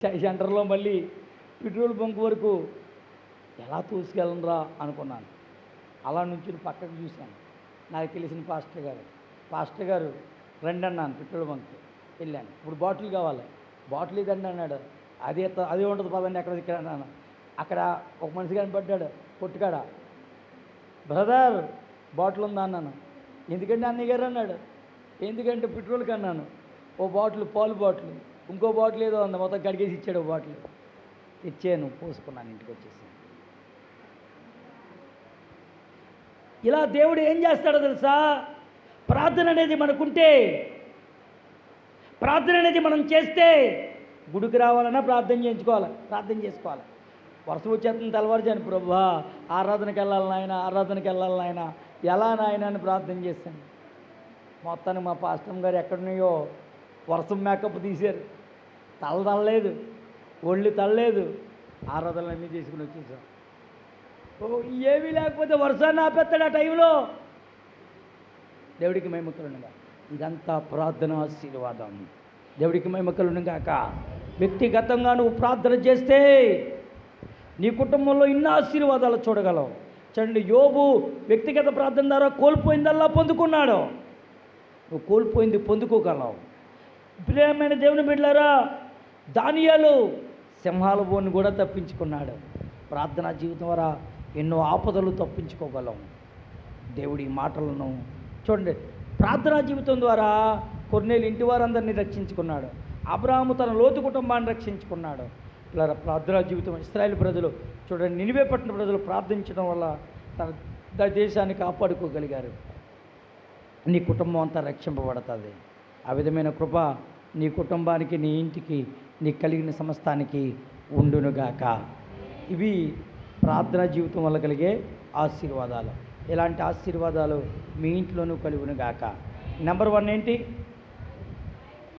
సెంటర్లో మళ్ళీ petrol bunk వరకు ఎలా తోసుకెళ్ళనరా అనుకున్నాను. అలా నుంచి పక్కకు చూశాను. నాకు తెలిసిన పాస్టర్ గారు రండి అన్నాను. పెట్రోల్ బంక్ వెళ్ళాను. ఇప్పుడు బాటిల్ కావాలి, బాటిల్ ఇదండి అన్నాడు. అదే ఉంటుంది పదండి ఎక్కడ ఇక్కడ అన్నాను. అక్కడ ఒక మనిషి కనపడ్డాడు కొట్టుకాడ. బ్రదర్ బాటిల్ ఉందా అన్నాను. ఎందుకంటే అన్నయ్య గారు అన్నాడు. ఎందుకంటే పెట్రోల్కి అన్నాను. ఓ బాటిల్ పాలు బాటిల్, ఇంకో బాటిల్ ఏదో ఉంది, మొత్తం కడిగేసి ఇచ్చాడు. ఓ బాటిల్ ఇచ్చాను, పోసుకున్నాను, ఇంటికి వచ్చేసాను. ఇలా దేవుడు ఏం చేస్తాడో తెలుసా? ప్రార్థన అనేది మనకుంటే, ప్రార్థన అనేది మనం చేస్తే, గుడికి రావాలన్నా ప్రార్థన చేసుకోవాలి. వర్షం వచ్చేస్తుంది తెల్లవారుజాను, ప్రభువా ఆరాధనకి వెళ్ళాలి నాయన, ఎలా నాయన అని ప్రార్థన చేశాను. మొత్తానికి మా పాస్టర్ గారు ఎక్కడున్నాయో వర్షం మేకప్ తీశారు. తల్లలేదు, ఒళ్ళు తల్లలేదు, ఆరాధనలన్నీ తీసుకుని వచ్చేసాం. ఏమీ లేకపోతే వర్షాన్ని ఆపేస్తాడు ఆ టైంలో. దేవుడికి మహిమ కలుగునుగా. ఇదంతా ప్రార్థన ఆశీర్వాదం. దేవుడికి మహిమ కలుగునుగాక. వ్యక్తిగతంగా నువ్వు ప్రార్థన చేస్తే నీ కుటుంబంలో ఇన్ని ఆశీర్వాదాలు చూడగలవు. చూడండి, యోబు వ్యక్తిగత ప్రార్థన ద్వారా కోల్పోయిందల్లా పొందుకున్నాడు. నువ్వు కోల్పోయింది పొందుకోగలవు. ప్రియమైన దేవుని బిడ్డలారా, దానియేలు సింహాల బోన్ని కూడా తప్పించుకున్నాడు. ప్రార్థనా జీవితం ద్వారా ఎన్నో ఆపదలు తప్పించుకోగలం. దేవుడి మాటలను చూడండి. ప్రార్థనా జీవితం ద్వారా కొర్నేలు ఇంటి వారందరినీ రక్షించుకున్నాడు. అబ్రాహాము తన లోతు కుటుంబాన్ని రక్షించుకున్నాడు. ఇలా ప్రార్థనా జీవితం ఇశ్రాయేలు ప్రజలు చూడండి, నినివే పట్టణ ప్రజలు ప్రార్థించడం వల్ల తన దేశాన్ని కాపాడుకోగలిగారు. నీ కుటుంబం అంతా రక్షింపబడుతుంది. ఆ విధమైన కృప నీ కుటుంబానికి, నీ ఇంటికి, నీకు కలిగిన సమస్తానికి ఉండునుగాక. ఇవి ప్రార్థనా జీవితం వల్ల కలిగే ఆశీర్వాదాలు. ఇలాంటి ఆశీర్వాదాలు మీ ఇంట్లోనూ కలుగునుగాక. నెంబర్ 1 ఏంటి?